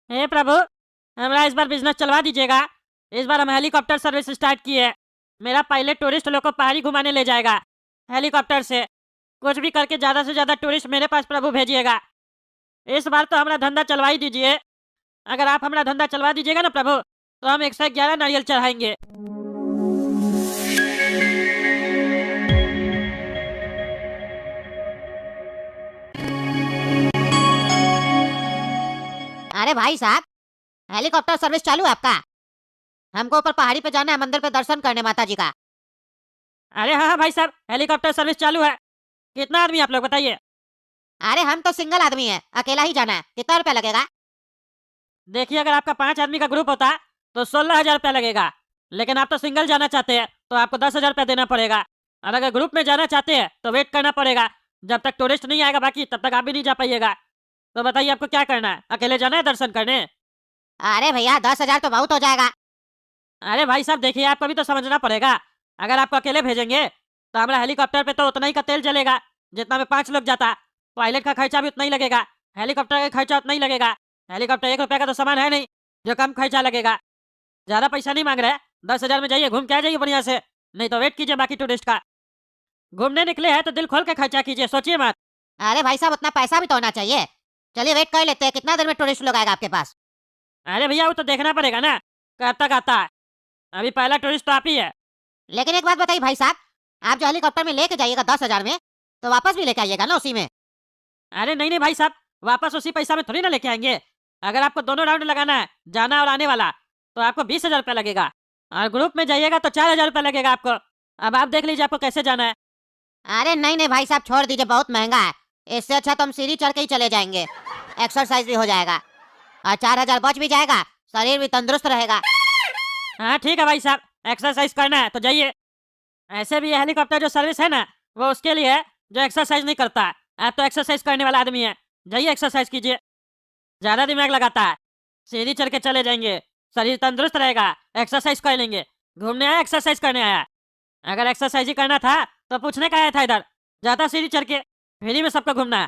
हे प्रभु, हमारा इस बार बिजनेस चलवा दीजिएगा। इस बार हम हेलीकॉप्टर सर्विस स्टार्ट किए। मेरा पायलट टूरिस्ट लोग को पहाड़ी घुमाने ले जाएगा हेलीकॉप्टर से। कुछ भी करके ज़्यादा से ज़्यादा टूरिस्ट मेरे पास प्रभु भेजिएगा। इस बार तो हमारा धंधा चलवा ही दीजिए। अगर आप हमारा धंधा चलवा दीजिएगा ना प्रभु, तो हम 111 नारियल चढ़ाएंगे। अरे भाई साहब, हेलीकॉप्टर सर्विस चालू है आपका? हमको ऊपर पहाड़ी पे जाना है, मंदिर पे दर्शन करने माता जी का। अरे हाँ हाँ भाई साहब, हेलीकॉप्टर सर्विस चालू है। कितना आदमी आप लोग बताइए? अरे हम तो सिंगल आदमी है, अकेला ही जाना है। कितना रुपया लगेगा? देखिए, अगर आपका 5 आदमी का ग्रुप होता तो 16,000 रुपया लगेगा। लेकिन आप तो सिंगल जाना चाहते हैं तो आपको 10,000 रुपया देना पड़ेगा। और अगर ग्रुप में जाना चाहते हैं तो वेट करना पड़ेगा जब तक टूरिस्ट नहीं आएगा, बाकी तब तक आप भी नहीं जा पाइएगा। तो बताइए आपको क्या करना है? अकेले जाना है दर्शन करने? अरे भैया 10,000 तो बहुत हो जाएगा। अरे भाई साहब देखिए, आपको भी तो समझना पड़ेगा। अगर आपको अकेले भेजेंगे तो हमारा हेलीकॉप्टर पे तो उतना ही का तेल जलेगा जितना में 5 लोग जाता। पायलट का खर्चा भी उतना ही लगेगा, हेलीकॉप्टर का खर्चा उतना ही लगेगा। हेलीकॉप्टर 1 रुपये का तो सामान है नहीं जो कम खर्चा लगेगा। ज़्यादा पैसा नहीं मांग रहे, 10,000 में जाइए, घूम के आ जाइए बढ़िया से। नहीं तो वेट कीजिए बाकी टूरिस्ट का। घूमने निकले हैं तो दिल खोल के खर्चा कीजिए, सोचिए मत। अरे भाई साहब, उतना पैसा भी तो होना चाहिए। चलिए वेट कर लेते हैं, कितना देर में टूरिस्ट लोग आएगा आपके पास? अरे भैया, वो तो देखना पड़ेगा ना कब तक आता है। अभी पहला टूरिस्ट तो आप ही है। लेकिन एक बात बताइए भाई साहब, आप जो हेलीकॉप्टर में लेके जाइएगा 10,000 में, तो वापस भी लेके आइएगा ना उसी में? अरे नहीं नहीं भाई साहब, वापस उसी पैसा में थोड़ी ना लेके आएंगे। अगर आपको दोनों राउंड लगाना है, जाना और आने वाला, तो आपको 20,000 रुपया लगेगा। और ग्रुप में जाइएगा तो 4,000 रुपया लगेगा आपको। अब आप देख लीजिए आपको कैसे जाना है। अरे नहीं नहीं भाई साहब, छोड़ दीजिए, बहुत महंगा है। इससे अच्छा तो हम सीढ़ी चढ़ के ही चले जाएंगे, एक्सरसाइज भी हो जाएगा और 4,000 बच भी जाएगा, शरीर भी तंदुरुस्त रहेगा। हाँ ठीक है भाई साहब, एक्सरसाइज करना है तो जाइए। ऐसे भी ये हेलीकॉप्टर जो सर्विस है ना, वो उसके लिए है जो एक्सरसाइज नहीं करता। आप तो एक्सरसाइज करने वाला आदमी है, जाइए एक्सरसाइज कीजिए। ज़्यादा दिमाग लगाता है। सीढ़ी चढ़ के चले जाएंगे, शरीर तंदुरुस्त रहेगा, एक्सरसाइज कर लेंगे। घूमने आया, एक्सरसाइज करने आया। अगर एक्सरसाइज ही करना था तो पूछने का आया था इधर। जाता सीढ़ी चढ़ के, फ्री में सबको घूमना है।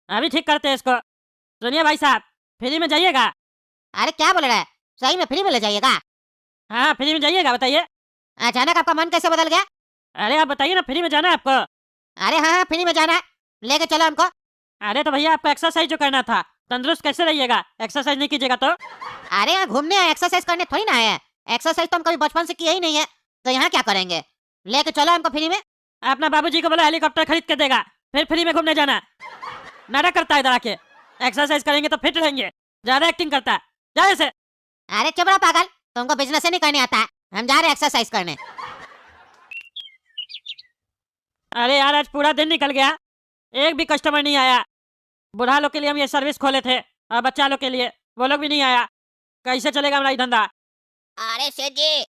अभी ठीक करते हैं इसको। सुनिए भाई साहब, फ्री में जाइएगा। अरे क्या बोल रहा है? सही में फ्री में ले जाइएगा? हाँ फ्री में जाइएगा, बताइए। अचानक आपका मन कैसे बदल गया? अरे आप बताइए ना, फ्री में जाना है आपको? अरे हाँ हाँ, फ्री में जाना है, लेके चलो हमको। अरे तो भैया, आपको एक्सरसाइज जो करना था, तंदुरुस्त कैसे रहिएगा एक्सरसाइज नहीं कीजिएगा तो? अरे यहाँ घूमने आए, एक्सरसाइज करने थोड़ी ना आए हैं। एक्सरसाइज तो हम कभी बचपन से किए ही नहीं है, तो यहाँ क्या करेंगे? लेके चलो हमको फ्री में। अपना बाबूजी को बोला हेलीकॉप्टर खरीद के देगा, फिर फ्री में घूमने जाना। नाटक करता है इधर आके। एक्सरसाइज करेंगे तो फिट रहेंगे, ज्यादा एक्टिंग करता है। जा ऐसे। अरे चुप रहो पागल, तुमको बिजनेस ही नहीं करने आता है। हम जा रहे हैं एक्सरसाइज करने। अरे यार, आज पूरा दिन निकल गया, एक भी कस्टमर नहीं आया। बूढ़ा लोग के लिए हम ये सर्विस खोले थे और बच्चा लोग के लिए, वो लोग भी नहीं आया। कैसे चलेगा हमारा ये धंधा? अरे सेठ जी,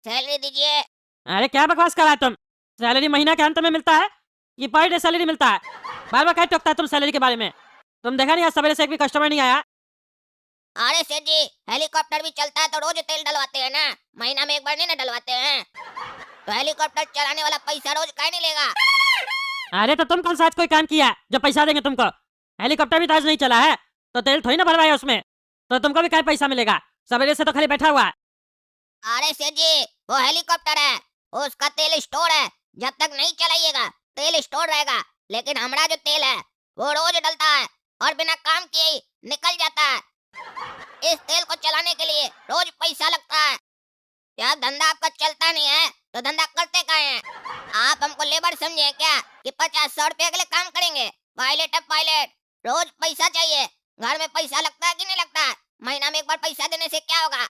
सैलरी दीजिए। अरे क्या बकवास कर रहा है तुम? सैलरी महीना के अंत में मिलता है कि पर डे सैलरी मिलता है? बार बार क्या टोकता है तुम सैलरी के बारे में? तुम देखा नहीं आज सवेरे से एक भी कस्टमर नहीं आया? अरे सेठ जी, हेलीकॉप्टर भी चलता है तो रोज तेल डलवाते हैं ना, महीना में एक बार नहीं ना डलवाते हैं? तो हेलीकॉप्टर चलाने वाला पैसा रोज काहे नहीं लेगा? अरे तो तुम कौन सा आज कोई काम किया जो पैसा देंगे तुमको? हेलीकॉप्टर भी तो आज नहीं चला है, तो तेल थोड़ी ना भरवाया उसमें, तो तुमको भी क्या पैसा मिलेगा? सवेरे से तो खाली बैठा हुआ है। अरे सेठ जी, वो हेलीकॉप्टर है, उसका तेल स्टोर है। जब तक नहीं चलाइएगा तेल स्टोर रहेगा। लेकिन हमारा जो तेल है वो रोज डलता है और बिना काम किए ही निकल जाता है। इस तेल को चलाने के लिए रोज पैसा लगता है। जब धंधा आपका चलता नहीं है तो धंधा करते काहे हैं? आप हमको लेबर समझे क्या कि 50-100 रुपए के लिए काम करेंगे? पायलट है पायलट, रोज पैसा चाहिए। घर में पैसा लगता है कि नहीं लगता है? महीना में एक बार पैसा देने से क्या होगा?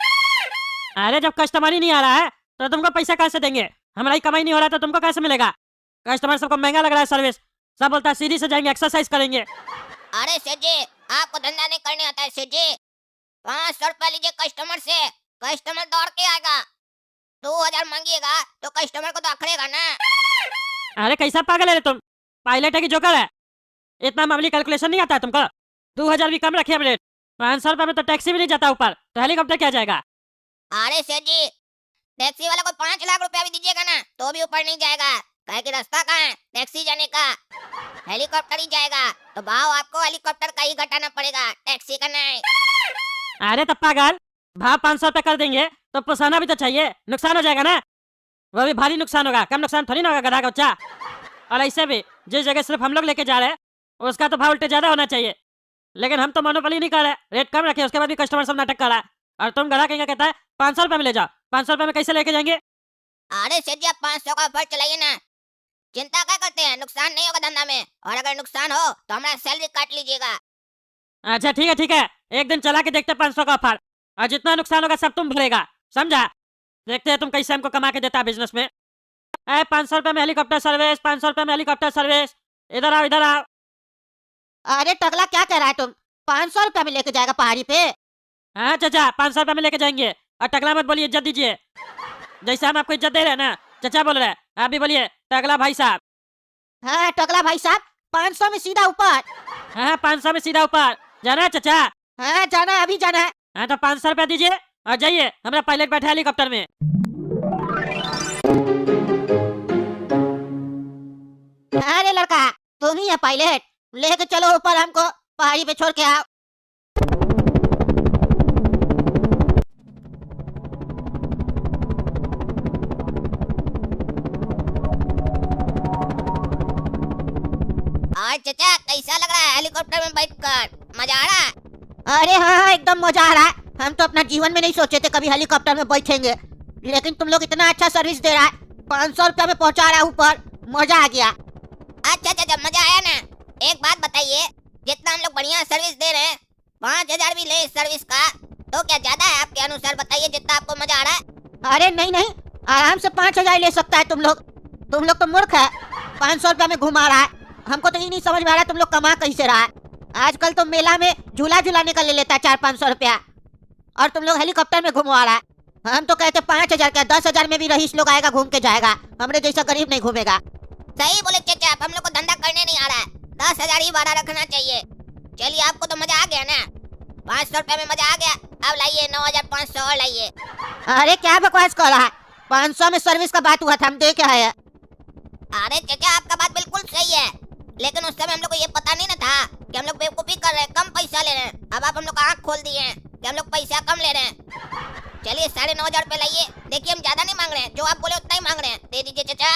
अरे जब कस्टमर ही नहीं आ रहा है तो तुमको पैसा कैसे देंगे? हमारा ही कमाई नहीं हो रहा तो तुमको कैसे मिलेगा? कस्टमर सबको महंगा लग रहा है सर्विस, सब बोलता है सीढ़ी से जाएंगे, एक्सरसाइज करेंगे। अरे सेठ जी, आपको धंधा नहीं करने आता है सेठ जी? 500 रुपया लीजिए कस्टमर से, कस्टमर दौड़ के आएगा। 2,000 मांगिएगा तो कस्टमर को तो अखड़ेगा ना। अरे कैसा पागल है रे तुम? पायलट है कि जोकर है? इतना मामूली कैलकुलेशन नहीं आता है तुमको? 2,000 भी कम रखिए रेट। 500 रुपये में तो टैक्सी भी नहीं जाता ऊपर, तो हेलीकॉप्टर क्या जाएगा? अरे सेठ जी, टैक्सी वाला को 5 लाख रुपया भी दीजिएगा ना तो भी ऊपर नहीं जाएगा। कहे कि रास्ता कहाँ है टैक्सी जाने का? हेलीकॉप्टर ही जाएगा तो भाव आपको हेलीकॉप्टर का ही घटाना पड़ेगा, टैक्सी का नहीं। अरे तब पागल, भाव 500 रुपये कर देंगे तो पोसाना भी तो चाहिए, नुकसान हो जाएगा ना। वो भी भारी नुकसान होगा, कम नुकसान थोड़ी ना होगा गधा का बच्चा। और ऐसे भी जिस जगह सिर्फ हम लोग लेके जा रहे हैं उसका तो भाव उल्टे ज्यादा होना चाहिए, लेकिन हम तो मोनोपोली नहीं कर रहे, रेट कम रखे, उसके बाद भी कस्टमर सब नाटक कर रहा है। और तुम गधा कहेंगे कहता है 500 रुपये में ले जाओ, 500 रुपये में कैसे लेके जाएंगे? अरे सेठ जी, आप 500 का ऑफर चलाइए ना, चिंता क्या करते हैं, नुकसान नहीं होगा धंधा में, और अगर नुकसान हो तो हमारा सैलरी काट लीजिएगा। अच्छा ठीक है, एक दिन चला के देखते 500 का ऑफर, और जितना नुकसान होगा सब तुम भरेगा, समझा? देखते हैं तुम कैसे हमको कमा के देता है बिजनेस में। 500 रुपये में हेलीकॉप्टर सर्विस, 500 रुपये में हेलीकॉप्टर सर्विस। इधर आओ इधर आओ। अरे टकला क्या कह रहा है तुम? 500 रुपया में लेके जाएगा पहाड़ी पे? हाँ चाचा, 500 रुपये में लेके जाएंगे। और टकला मत बोलिए, इज्जत दीजिए, जैसे हम आपको इज्जत दे रहे हैं ना। चाचा बोल रहे हैं, आप भी बोलिए टकला भाई साहब। हाँ टकला भाई साहब, 500 में सीधा ऊपर। हाँ 500 में सीधा ऊपर जाना है चाचा। हाँ जाना है, अभी जाना है। हाँ तो 500 रुपया दीजिए और जाइए, हमारा पायलट बैठा है हेलीकॉप्टर में। अरे लड़का, तुम ही है पायलट, लेके चलो ऊपर, हमको पहाड़ी पे छोड़ के आओ। और चाचा कैसा लग रहा है हेलीकॉप्टर में बैठकर, मजा आ रहा है? अरे हाँ एकदम मजा आ रहा है। हम तो अपना जीवन में नहीं सोचे थे कभी हेलीकॉप्टर में बैठेंगे, लेकिन तुम लोग इतना अच्छा सर्विस दे रहा है, 500 रुपया में पहुंचा रहा है ऊपर, मजा आ गया। अच्छा चाचा, मजा आया ना? एक बात बताइए, जितना हम लोग बढ़िया सर्विस दे रहे हैं, 5000 भी ले इस सर्विस का, तो क्या ज्यादा है आपके अनुसार? बताइए जितना आपको मजा आ रहा है। अरे नहीं, आराम से 5000 ले सकता है। तुम लोग तो मूर्ख है, 500 रुपया में घुमा रहा है। हमको तो ये नहीं समझ में आ रहा तुम लोग कमा कैसे रहा है। आजकल तो मेला में झूला झूलाने का ले लेता है 400-500 रुपया, और तुम लोग हेलीकॉप्टर में घुमवा रहा है। हम तो कहते 5000 का, 10,000 में भी रईस लोग आएगा घूम के जाएगा, हमरे जैसा गरीब नहीं घूमेगा। सही बोले चाचा, आप, हम लोग को धंधा करने नहीं आ रहा है, 10,000 ही भाड़ा रखना चाहिए। चलिए, आपको तो मजा आ गया ना, 500 रुपए में मजा आ गया। अब लाइए 9500 और लाइए। अरे क्या बकवास कर रहा है, 500 में सर्विस का बात हुआ था, हम दे के आए हैं। अरे चाचा, आपका बात बिल्कुल सही है, लेकिन उस समय हम लोग को ये पता नहीं ना था कि हम लोग बेवकूफी कर रहे हैं, कम पैसा ले रहे हैं। अब आप हम लोग का आँख खोल दिए हैं कि हम लोग पैसा कम ले रहे हैं। चलिए 9500 रुपए लाइए। देखिए, हम ज्यादा नहीं मांग रहे हैं, जो आप बोले उतना ही मांग रहे हैं, दे दीजिए चाचा।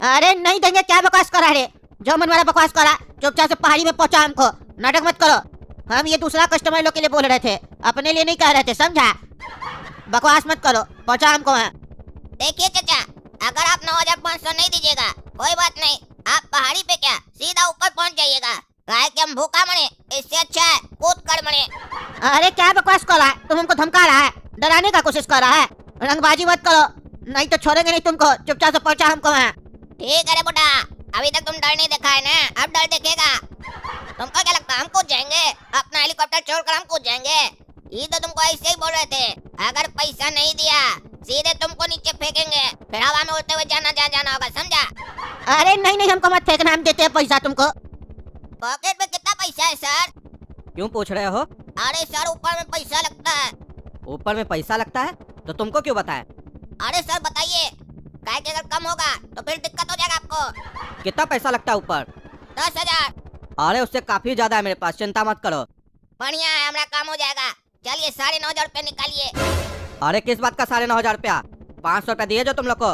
अरे नहीं देंगे, क्या बकवास कर रहा है? जो मन वाला बकवास कर रहा, चुपचाप से पहाड़ी में पहुंचा हमको, नाटक मत करो। हम ये दूसरा कस्टमर लोग के लिए बोल रहे थे, अपने लिए नहीं कह रहे थे, समझा? बकवास मत करो, पहुंचा हमको वहाँ। देखिए चाचा, अगर आप 9500 नहीं दीजिएगा कोई बात नहीं, आप पहाड़ी पे क्या सीधा ऊपर पहुंच जाइएगा, काहे कि हम भूखा मरे, इससे अच्छा है कूद कर मरे। अरे क्या बकवास कर रहा है? तुम हमको धमका रहा है, डराने का कोशिश कर रहा है। रंगबाजी मत करो, नहीं तो छोड़ेंगे नहीं तुमको, चुपचाप से पहुंचा हमको वहाँ। ठीक है रे बुढ़ा, अभी तक तुम डर नहीं दिखा है ना, अब डर दिखेगा। तुमको क्या लगता है हम कूद जाएंगे? अपना हेलीकॉप्टर छोड़कर हम कूद जाएंगे? ये तो तुमको ऐसे ही बोल रहे थे, अगर पैसा नहीं दिया सीधे तुमको नीचे फेंकेंगे, फिर हवा में उड़ते हुए जाना होगा, समझा? अरे नहीं, हमको मत फेंकना, हम देते हैं पैसा तुमको। पॉकेट में कितना पैसा है सर? क्यों पूछ रहे हो? अरे सर, ऊपर में पैसा लगता है। ऊपर में पैसा लगता है तो तुमको क्यों बताएं? अरे सर बताइए, काहे कि अगर कम होगा तो फिर दिक्कत हो जाएगा आपको। कितना पैसा लगता है ऊपर? 10,000। अरे उससे काफी ज्यादा है मेरे पास, चिंता मत करो। बढ़िया है, हमारा काम हो जाएगा। चलिए 9,500 रुपए निकालिए। अरे किस बात का 9,500 रुपया? 500 रुपया दिए जो तुम लोग को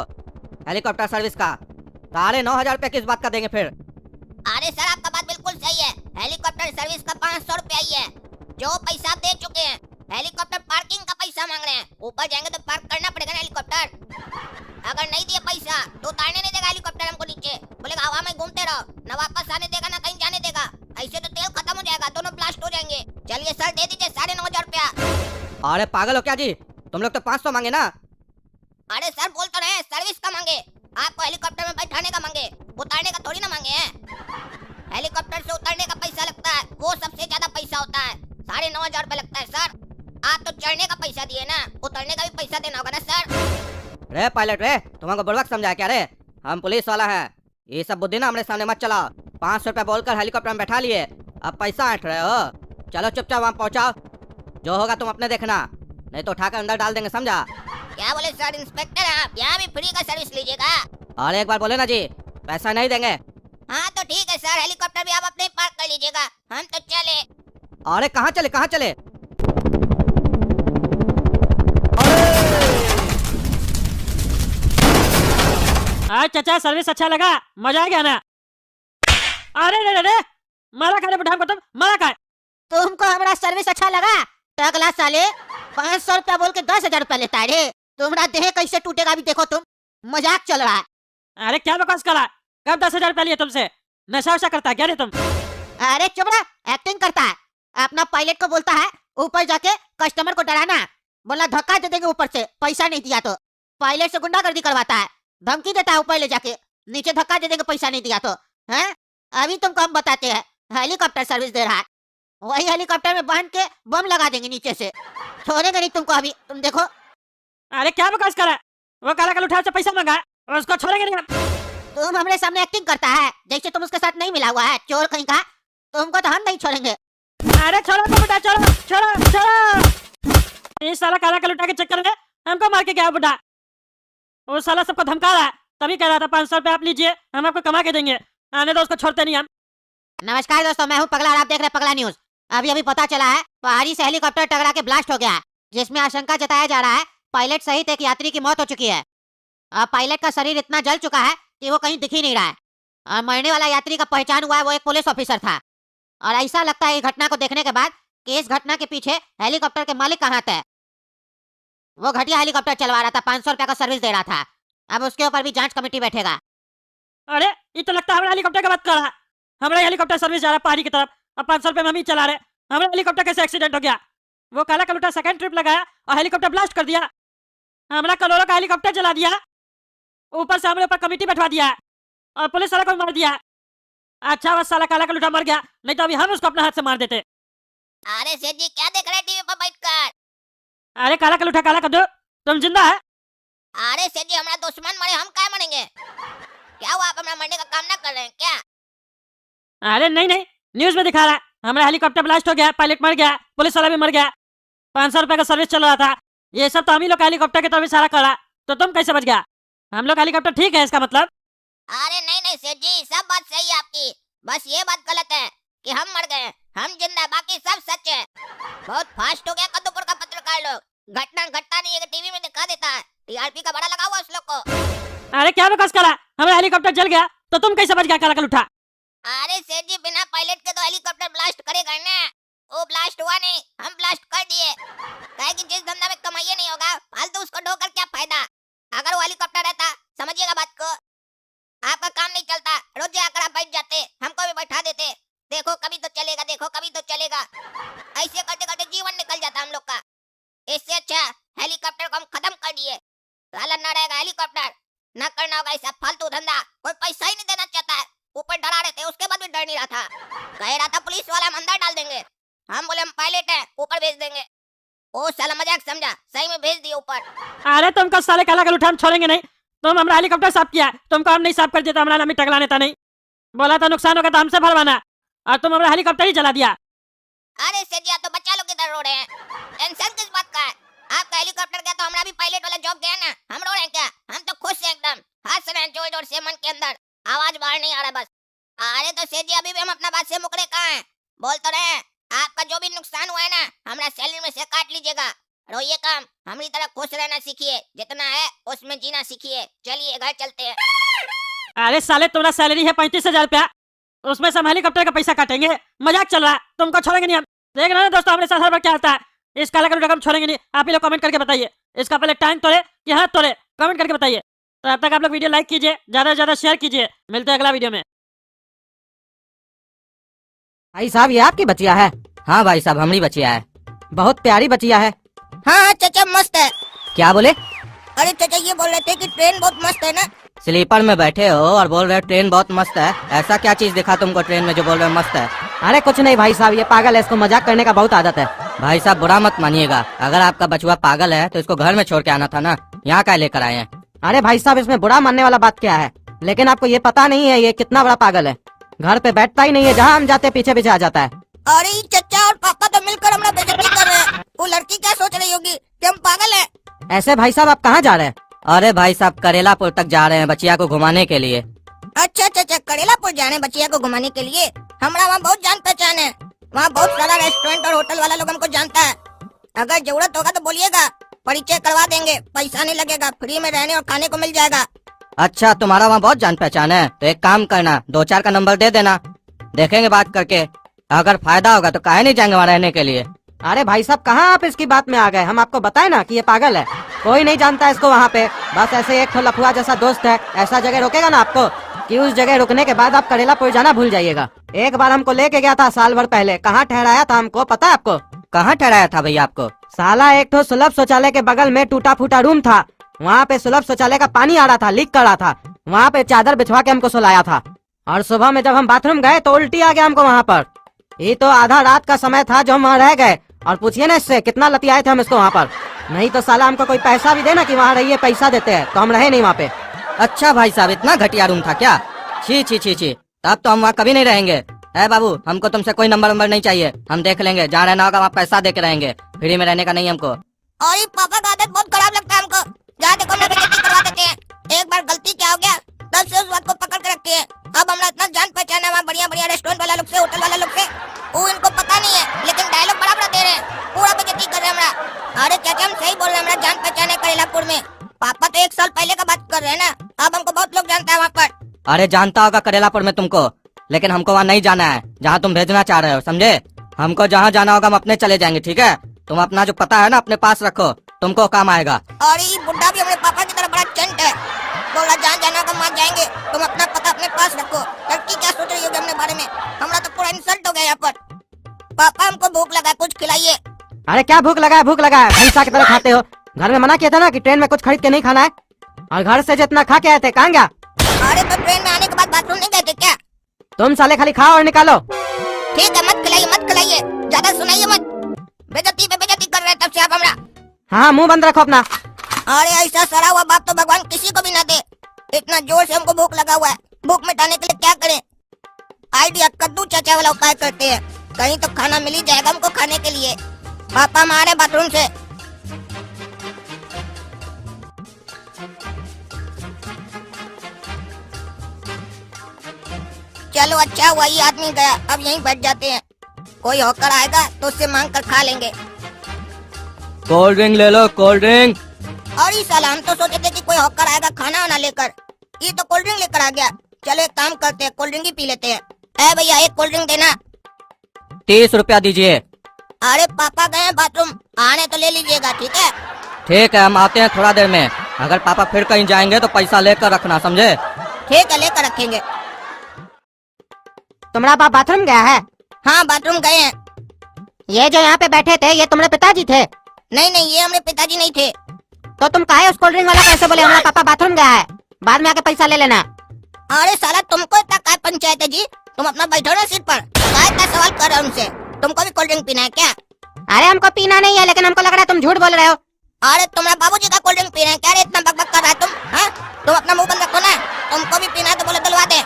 हेलीकॉप्टर सर्विस का, 9,500 रुपया किस बात का देंगे फिर? अरे सर, आपका बात बिल्कुल सही है, हेलीकॉप्टर सर्विस का 500 रुपया ही है, जो पैसा आप दे चुके हैं। हेलीकॉप्टर पार्किंग का पैसा मांग रहे हैं, ऊपर जाएंगे तो पार्क करना पड़ेगा ना हेलीकॉप्टर। अगर नहीं दिए पैसा तो उतारने नहीं देगा हेलीकॉप्टर हमको नीचे, बोलेगा हवा में घूमते रहो, न वापस आने देगा ना कहीं जाने देगा। ऐसे तो तेल खत्म हो जाएगा, दोनों ब्लास्ट हो जाएंगे। चलिए सर, दे दीजिए 9,500 रुपया। अरे पागल हो क्या जी, तुम लोग तो 500 मांगे ना। अरे सर, बोल तो रहे हैं सर्विस का मांगे, आपको हेलीकॉप्टर में बैठाने का मांगे, उतारने का थोड़ी ना मांगे हैं। हेलीकॉप्टर से उतरने का पैसा लगता है, वो सबसे ज्यादा पैसा होता है, 9,500 रुपए लगता है सर। आप तो चढ़ने का पैसा दिए ना, उतरने का भी पैसा देना होगा ना सर। रे पायलट रे, तुमको बुड़बक समझा क्या रे? हम पुलिस वाला है, ये सब बुद्धि ना हमारे सामने मत चलाओ। 500 रुपया बोलकर हेलीकॉप्टर में बैठा लिए, अब पैसा ऐंठ रहे हो। चलो चुपचाप वहाँ पहुँचाओ, जो होगा तुम अपने देखना, नहीं तो उठाकर अंदर डाल देंगे, समझा? क्या बोले सर? इंस्पेक्टर हैं आप, यहाँ भी फ्री का सर्विस लीजिएगा? और एक बार बोले ना जी, पैसा नहीं देंगे। हाँ तो ठीक है सर, हेलीकॉप्टर भी आप अपने ही पार्क कर लीजिएगा, हम तो चले। अरे कहाँ चले कहाँ चले? आज चाचा सर्विस अच्छा लगा, मजा आ गया ना? अरे रे रे रे, मारा खाने बुढ़ा को, तुम मारा खा। तुमको हमारा सर्विस अच्छा लगा? टकला साले, 500 रुपया बोल के 10,000 रुपया लेता है रे। तुम्हारा देह कैसे टूटेगा अभी देखो तुम। मजाक चल रहा है। अरे क्या बकवास करा? कब 10,000 रुपया लिए तुमसे? नशा वशा करता है क्या रे तुम? अरे चुप रहा, एक्टिंग करता है। अपना पायलट को बोलता है ऊपर जाके कस्टमर को डराना, बोला धक्का दे देंगे ऊपर से, पैसा नहीं दिया तो। पायलट से गुंडागर्दी करवाता है, धमकी देता है ऊपर ले जाके, नीचे धक्का दे देंगे पैसा नहीं दिया तो। हैं? अभी तुमको हम बताते हैं, हेलीकॉप्टर सर्विस दे रहा है। वही हेलीकॉप्टर में बांध के बम लगा देंगे नीचे से, छोड़ेंगे नहीं तुमको अभी, तुम देखो। अरे क्या बकवास करा? वो काला कल उठा से पैसा मांगा और उसको छोड़ेंगे नहीं हम। तुम हमारे सामने एक्टिंग करता है जैसे तुम उसके साथ नहीं मिला हुआ है, चोर कहीं का। तुमको तो हम नहीं छोड़ेंगे। अरे छोड़ो तो बेटा, छोड़ो छोड़ो छोड़ो। इस साला काला कल उठा के चक्कर में हमको मार के गया बुढ़ा। वो साला सबको धमका रहा है, तभी कह रहा था 500 रुपया आप लीजिए, हम आपको कमा के देंगे। आने दो उसको, छोड़ते नहीं हम। नमस्कार दोस्तों, मैं हूं पगला और आप देख रहे हैं पगला न्यूज। अभी अभी पता चला है पहाड़ी से हेलीकॉप्टर टकरा के ब्लास्ट हो गया है, जिसमें आशंका जताया जा रहा है पायलट सहित एक यात्री की मौत हो चुकी है। अब पायलट का शरीर इतना जल चुका है कि वो कहीं दिख ही नहीं रहा है। और मरने वाला यात्री का पहचान हुआ है, वो एक पुलिस ऑफिसर था। और ऐसा लगता है इस घटना को देखने के बाद कि इस घटना के पीछे हेलीकॉप्टर के मालिक कहाँ थे। वो घटिया हेलीकॉप्टर चलवा रहा था, 500 रुपया का सर्विस दे रहा था। अब उसके ऊपर भी जांच कमेटी बैठेगा। अरे ये तो लगता है हमारे हेलीकॉप्टर की बात कर रहा है। हमारा हेलीकॉप्टर सर्विस जा रहा है पहाड़ी की तरफ, अब 500 रुपये में हम ही चला रहे। हमारा हेलीकॉप्टर कैसे एक्सीडेंट हो गया? वो काला कलूटा सेकंड ट्रिप लगाया और हेलीकॉप्टर ब्लास्ट कर दिया। हमारा करोड़ों का हेलीकॉप्टर जला दिया, ऊपर से हमारे ऊपर कमेटी बैठवा दिया और पुलिस वाला को मार दिया। अच्छा वो साला काला कलूटा मर गया, नहीं तो अभी हम उसको अपने हाथ से मार देते। अरे सेठ जी क्या देख रहे हैं टीवी पर बैठकर? अरे काला कलूटा काला कद्दू, तुम जिंदा है? अरे सेठ जी हमारा दुश्मन मरे, हम क्या मरेंगे? क्या हुआ, आप हमारा मरने का काम ना कर रहे हैं क्या? अरे नहीं नहीं, न्यूज में दिखा रहा है हमारा हेलीकॉप्टर ब्लास्ट हो गया, पायलट मर गया, पुलिस वाला भी मर गया, 500 रुपए का सर्विस चल रहा था। ये सब तो हम ही लोग हेलीकॉप्टर की तरफ इशारा करा, तो तुम कैसे बच गया? हम लोग हेलीकॉप्टर ठीक है इसका मतलब? अरे नहीं नहीं सेठ जी, सब बात सही है आपकी, बस ये बात गलत है कि हम मर गए, हम जिंदा है, बाकी सब सच है। बहुत फास्ट हो गया कद्दूपुर का पत्रकार लोग, घटना घटता नहीं है टीवी में दिखा देता है, टीआरपी का बड़ा लगा हुआ उस लोग को। अरे क्या बकवास करा? हमारा हेलीकॉप्टर जल गया तो तुम कैसे बच गया काला कलूटा? अरे सेठ जी बिना पायलट के तो हेलीकॉप्टर ब्लास्ट करेगा ना, वो ब्लास्ट हुआ नहीं, हम ब्लास्ट कर दिए। कहे कि जिस धंधा में कमाई नहीं होगा फालतू उसको ढोकर क्या फायदा। अगर वो हेलीकॉप्टर रहता, समझिएगा बात को, आपका काम नहीं चलता, रोज आकर आप बैठ जाते, हमको भी बैठा देते, देखो कभी तो चलेगा, देखो कभी तो चलेगा, ऐसे करते करते जीवन निकल जाता हम लोग का। इससे अच्छा हेलीकॉप्टर को हम खत्म कर दिए, साला न रहेगा हेलीकॉप्टर, न करना होगा ऐसा फालतू धंधा, कोई पैसा ही नहीं देना चाहता है, ऊपर डरा रहे थे, उसके बाद भी डर नहीं रहा था, कह रहा था पुलिस वाला हम अंदर डाल देंगे, हम बोले हम पायलट हैं ऊपर भेज देंगे, ओ साला मजाक समझा, सही में भेज दिया ऊपर। अरे तुमको साले काला कलूटा हम छोड़ेंगे नहीं, तुम हमारा हेलीकॉप्टर साफ किया, तुमको हम नहीं साफ कर देता, हमारा नाम ही टकला नेता नहीं, बोला था नुकसान होगा तो हमसे भरवाना, और तुम हमारा हेलीकॉप्टर ही जला दिया। अरे सेठ जी आप तो बच्चा लोग किधर रो रहे हैं, टेंशन किस बात का है? आपका हेलीकॉप्टर गया तो हमारा भी पायलट वाला जॉब गया ना, हम रो रहे हैं क्या? हम तो खुश हैं एकदम, हंस रहे हैं जोर जोर से, मन के अंदर आवाज बाहर नहीं आ रहा बस। अरे तो सेठ जी अभी भी हम अपना बात से मुकरे कहाँ हैं, बोल तो रहे हैं आपका जो भी नुकसान हुआ है ना हमारा सैलरी में से काट लीजिएगा, रोइए काम, हमारी तरह खुश रहना सीखिए, जितना है उसमें जीना सीखिए, चलिए घर चलते हैं। अरे साले तुम्हारा सैलरी है 35,000 रुपया, उसमें से हम हेलीकॉप्टर का पैसा काटेंगे? मजाक चल रहा है, तुमको छोड़ेंगे नहीं हम। देख रहे हो दोस्तों हमारे साथ हर बार क्या होता है, इस काला कलूटा को हम छोड़ेंगे नहीं। आप ही लोग कमेंट करके बताइए इसका पहले टांग तोड़े कि हाथ तोड़े, कमेंट करके बताइए। तो अब तक आप लोग वीडियो लाइक कीजिए, ज्यादा से ज्यादा शेयर कीजिए, मिलते हैं अगला वीडियो में। भाई साहब ये आपकी बचिया है? हाँ भाई साहब हमारी बचिया है, बहुत प्यारी बचिया है। हाँ चाचा मस्त है। क्या बोले? अरे चाचा ये बोल रहे थे कि ट्रेन बहुत मस्त है ना। स्लीपर में बैठे हो और बोल रहे हो ट्रेन बहुत मस्त है, ऐसा क्या चीज दिखा तुमको ट्रेन में जो बोल रहे हो मस्त है? अरे कुछ नहीं भाई साहब, ये पागल है, इसको मजाक करने का बहुत आदत है। भाई साहब बुरा मत मानिएगा, अगर आपका बचुआ पागल है तो इसको घर में छोड़ के आना था ना, यहाँ क्या लेकर आए हैं? अरे भाई साहब इसमें बुरा मानने वाला बात क्या है, लेकिन आपको ये पता नहीं है ये कितना बड़ा पागल है, घर पे बैठता ही नहीं है, जहाँ हम जाते पीछे पीछे आ जाता है। अरे चचा और पापा तो मिलकर हमारा बेइज्जती कर रहे हैं, वो लड़की क्या सोच रही होगी कि हम पागल हैं? ऐसे भाई साहब आप कहाँ जा रहे हैं? अरे भाई साहब करेलापुर तक जा रहे हैं बचिया को घुमाने के लिए। अच्छा अच्छा अच्छा, करेलापुर जा रहे हैं बचिया को घुमाने के लिए। हमारा वहाँ बहुत जान पहचान है, वहाँ बहुत सारा रेस्टोरेंट और होटल वाला लोग हमको जानता है। अगर जरूरत होगा तो बोलिएगा, परिचय करवा देंगे, पैसा नहीं लगेगा, फ्री में रहने और खाने को मिल जाएगा। अच्छा तुम्हारा वहाँ बहुत जान पहचान है, तो एक काम करना 2-4 का नंबर दे देना, देखेंगे बात करके, अगर फायदा होगा तो काहे नहीं जाएंगे वहाँ रहने के लिए। अरे भाई साहब कहाँ आप इसकी बात में आ गए, हम आपको बताए ना कि ये पागल है, कोई नहीं जानता इसको वहाँ पे, बस ऐसे एक तो लफुआ जैसा दोस्त है। ऐसा जगह रोकेगा ना आपको कि उस जगह रुकने के बाद आप करेलापुर जाना भूल जाइएगा। एक बार हमको लेके गया था साल भर पहले, कहाँ ठहराया था हमको पता है आपको? कहाँ ठहराया था भैया आपको? साला एक तो सुलभ शौचालय के बगल में टूटा फूटा रूम था, वहाँ पे सुलभ शौचालय का पानी आ रहा था, लीक कर रहा था, वहाँ पे चादर बिछवा के हमको सुलाया था। और सुबह में जब हम बाथरूम गए तो उल्टी आ गया हमको वहाँ पर। ये तो आधा रात का समय था जो हम वहाँ रह गए, और पूछिए ना इससे कितना लतियाए थे हम इसको वहाँ पर। नहीं तो साला हमको कोई पैसा भी देना कि वहाँ रहिए, पैसा देते हैं तो हम रहे नहीं वहाँ पे। अच्छा भाई साहब इतना घटिया रूम था क्या? छी छी छी छी, तब तो हम वहाँ कभी नहीं रहेंगे। है बाबू हमको तुमसे कोई नंबर नहीं चाहिए, हम देख लेंगे, जहाँ रहना होगा वहाँ पैसा दे के रहेंगे, फ्री में रहने का नहीं हमको। और ये पापा का आदत बहुत खराब लगता है हमको, जहाँ देखो हम बेइज्जती करवा देते हैं। एक बार गलती क्या हो गया, तब से उस बात को पकड़ के रखे हैं। अब हमारा इतना जान पहचान है वहाँ बढ़िया बढ़िया रेस्टोरेंट वाला लोग से, होटल वाला लोग से, वो इनको पता नहीं है, लेकिन डायलॉग बड़ा बड़ा दे रहे हैं, पूरा बेइज्जती कर रहे हैं हमारा। अरे चाचा हम सही बोल रहे हैं, हमारा जान पहचान है करेलापुर में। पापा तो 1 साल पहले का बात कर रहे हैं ना, अब हमको बहुत लोग जानता है वहाँ पर। अरे जानता होगा करेलापुर में तुमको, लेकिन हमको वहाँ नहीं जाना है जहाँ तुम भेजना चाह रहे हो, समझे? हमको जहाँ जाना होगा हम अपने चले जाएंगे, ठीक है? तुम अपना जो पता है ना अपने पास रखो, तुमको काम आएगा। और ये बुढ़ा भी हमारे पापा की तरह बड़ा चंट है, बोला जहाँ जाना होगा वहाँ जाएंगे, तुम अपना पता अपने पास रखो। लड़की क्या सोच रही होगी अपने बारे में, हमारा तो पूरा इंसल्ट हो गया यहाँ पर। पापा हमको भूख लगा, कुछ खिलाइए। अरे क्या भूख लगा है, भूख लगा है, भैंसा की तरह खाते हो। घर में मना किया था ना कि ट्रेन में कुछ खरीद के नहीं खाना है, और घर से जितना खा के आए थे कहाँ गया? अरे तो ट्रेन में आने के बाद बाथरूम नहीं गए थे क्या? तुम साले खाली खाओ और निकालो। ठीक है मत खिलाइए मत खिलाइए, ज्यादा सुनाइए मत, बेइज्जती पे बेइज्जती कर रहे हैं तब से आप हमारा। हाँ मुंह बंद रखो अपना। अरे ऐसा सड़ा हुआ बाप तो भगवान किसी को भी ना दे। इतना जोर से हमको भूख लगा हुआ है, भूख मिटाने के लिए क्या करें? आइडिया कद्दू चाचा वाला उपाय करते हैं, कहीं तो खाना मिल ही जाएगा हमको खाने के लिए। पापा हम आ रहे बाथरूम से। चलो अच्छा हुआ ये आदमी गया, अब यहीं बैठ जाते हैं, कोई होकर आएगा तो उससे मांग कर खा लेंगे। कोल्ड ड्रिंक ले लो, कोल्ड ड्रिंक। और इस साल हम तो सोचे थे कि कोई होकर आएगा खाना वाना लेकर, ये तो कोल्ड ड्रिंक लेकर आ गया। चलो एक काम करते हैं, कोल्ड ड्रिंक ही पी लेते हैं। ए भैया एक कोल्ड ड्रिंक देना। 30 रुपया दीजिए। अरे पापा गए हैं बाथरूम, आने तो ले लीजिएगा, ठीक है? ठीक है हम आते हैं थोड़ा देर में, अगर पापा फिर कहीं जाएंगे तो पैसा लेकर रखना, समझे? ठीक है लेकर रखेंगे। तुम्हारा बाप बाथरूम गया है? हाँ बाथरूम गए हैं। ये जो यहाँ पे बैठे थे ये तुम्हारे पिताजी थे? नहीं नहीं ये हमारे पिताजी नहीं थे। तो तुम काहे उस कोल्ड ड्रिंक वाला कैसे बोले हमारा पापा बाथरूम गया है, बाद में आके पैसा ले लेना। अरे साला तुमको इतना काय पंचायत है जी, तुम अपना बैठो ना सीट पर, काय इतना सवाल कर रहे हो उनसे? तुमको भी कोल्ड ड्रिंक पीना है क्या? अरे हमको पीना नहीं है, लेकिन हमको लग रहा है तुम झूठ बोल रहे हो। अरे तुम्हारा बाबूजी का कोल्ड ड्रिंक पीना है क्या? इतना बकबक कर रहा है तुम, हाँ? तुम अपना मुंह बंद रखो ना, तुमको भी पीना है तो बोले दिलवा दे,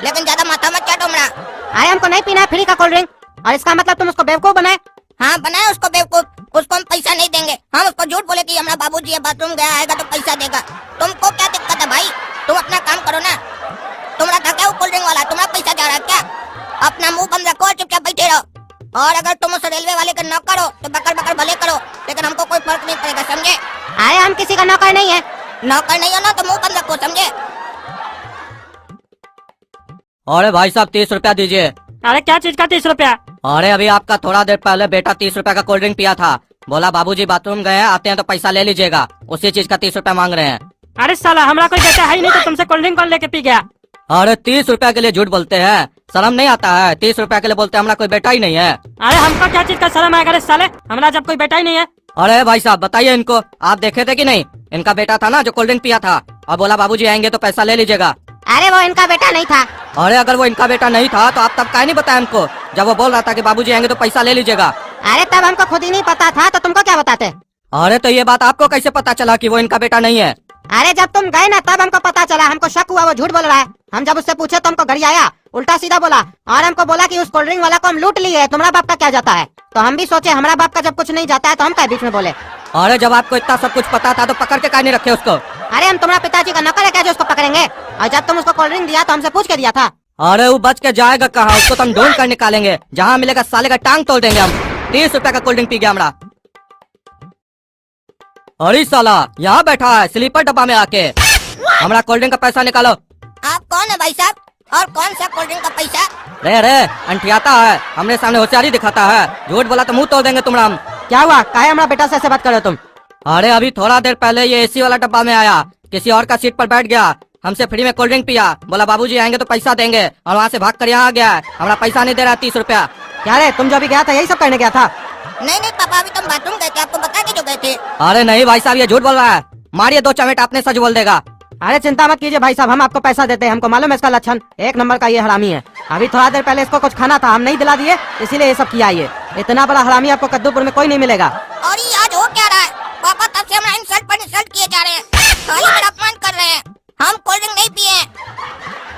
लेकिन ज्यादा माथा मत चाटो हमारा। अरे हमको नहीं पीना है फ्री का कोल्ड ड्रिंक, और इसका मतलब तुम उसको बेवकूफ बनाए। हाँ बनाए उसको बेवकूफ, उसको हम पैसा नहीं देंगे, हम उसको झूठ बोले कि हमारा बाबूजी है बाथरूम गया, आएगा तो पैसा देगा। तुमको क्या दिक्कत है भाई, तुम अपना काम करो ना। तुम्हारा था क्या वो कोल्ड ड्रिंक वाला, तुम्हारा पैसा जा रहा है क्या? अपना मुंह बंद रखो और चुपचाप बैठे रहो, और अगर तुम उस रेलवे वाले का नौकर हो तो बकर बकर भले करो, लेकिन हमको कोई फर्क नहीं पड़ेगा, समझे? अरे हम किसी का नौकर नहीं है। नौकर नहीं हो ना तो मुंह बंद रखो, समझे? अरे भाई साहब 30 रुपया दीजिए। अरे क्या चीज का 30 रुपया? अरे अभी आपका थोड़ा देर पहले बेटा 30 रुपया का कोल्ड ड्रिंक पिया था, बोला बाबूजी बाथरूम गए हैं, आते हैं तो पैसा ले लीजिएगा, उसी चीज का 30 रुपया मांग रहे हैं। अरे साला हमारा कोई बेटा है ही नहीं तो तुमसे कोल्ड ड्रिंक कौन लेके पी गया? अरे 30 रुपया के लिए झूठ बोलते हैं, शर्म नहीं आता है? 30 रुपया के लिए बोलते हैं हमारा कोई बेटा ही नहीं है। अरे हमको क्या चीज का शर्म आएगा रे साले, हमारा जब कोई बेटा ही नहीं है। अरे भाई साहब बताइए इनको, आप देखे थे कि नहीं? इनका बेटा था ना जो कोल्ड ड्रिंक पिया था, और बोला बाबूजी आएंगे तो पैसा ले लीजिएगा। अरे वो इनका बेटा नहीं था। अरे अगर वो इनका बेटा नहीं था तो आप तब काहे नहीं बताया हमको, जब वो बोल रहा था कि बाबूजी आएंगे तो पैसा ले लीजिएगा? अरे तब हमको खुद ही नहीं पता था तो तुमको क्या बताते? अरे तो ये बात आपको कैसे पता चला कि वो इनका बेटा नहीं है? अरे जब तुम गए ना तब हमको पता चला, हमको शक हुआ वो झूठ बोल रहा है। हम जब उससे पूछे तो हमको घर आया, उल्टा सीधा बोला, और हमको बोला कि उस कोल्ड ड्रिंक वाला को हम लूट लिए, तुम्हारा बाप का क्या जाता है? तो हम भी सोचे हमारा बाप का जब कुछ नहीं जाता है तो हम क्या बीच में बोले। अरे जब आपको इतना सब कुछ पता था तो पकड़ के काहे नहीं रखे उसको? अरे हम तुम्हारा पिताजी का नौकर है क्या जो उसको पकड़ेंगे? और जब तुम उसको कोल्ड ड्रिंक दिया तो हमसे पूछ के दिया था। अरे वो बच के जाएगा कहाँ? उसको तो हम ढूंढ कर निकालेंगे, जहाँ मिलेगा साले का टांग तोड़ देंगे हम। 30 रुपया का कोल्ड ड्रिंक पी गया हमारा। अरे साला यहाँ बैठा है स्लीपर डब्बा में आके, हमारा कोल्ड ड्रिंक का पैसा निकालो। आप कौन है भाई साहब, और कौन सा कोल्ड ड्रिंक का पैसा? रे अंठियाता है, हमने सामने होशियारी दिखाता है, झूठ बोला तो मुंह तोड़ देंगे तुम राम। क्या हुआ? काहे हमारा बेटा से ऐसे बात कर रहे हो तुम? अरे अभी थोड़ा देर पहले ये एसी वाला डब्बा में आया, किसी और का सीट पर बैठ गया, हमसे फ्री में कोल्ड ड्रिंक पिया, बोला बाबूजी आएंगे तो पैसा देंगे, और वहाँ से भाग कर यहाँ आ गया है। हमारा पैसा नहीं दे रहा 30 रुपया। क्या रे, तुम जो अभी गया था यही सब करने गया था? नहीं नहीं पापा, अभी तुम बाथरूम गए थे, आपको बता के जो गए थे। अरे नहीं भाई साहब, ये झूठ बोल रहा है, मारिए 2 चमेट, आपने सच बोल देगा। अरे चिंता मत कीजिए भाई साहब, हम आपको पैसा देते हैं, हमको मालूम है इसका लक्षण, 1 नंबर का ये हरामी है। अभी थोड़ा देर पहले इसको कुछ खाना था, हम नहीं दिला दिए, इसीलिए ये सब किया। ये इतना बड़ा हरामी आपको कद्दूपुर में कोई नहीं मिलेगा। और ये आज हो क्या रहा है? पापा तब से हमारा इंसल्ट पर इंसल्ट किए जा रहे हैं, खाली मेरा अपमान कर रहे हैं। हम कोल्ड ड्रिंक नहीं पिए।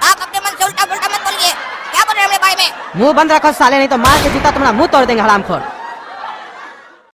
आप अपने मन से उल्टा पुल्टा मत बोलिए, क्या बोल रहे हैं हमारे बारे में? मुंह बंद रखो साले, नहीं तो मार के जूता तुम्हारा मुंह तोड़ देंगे हरामखोर।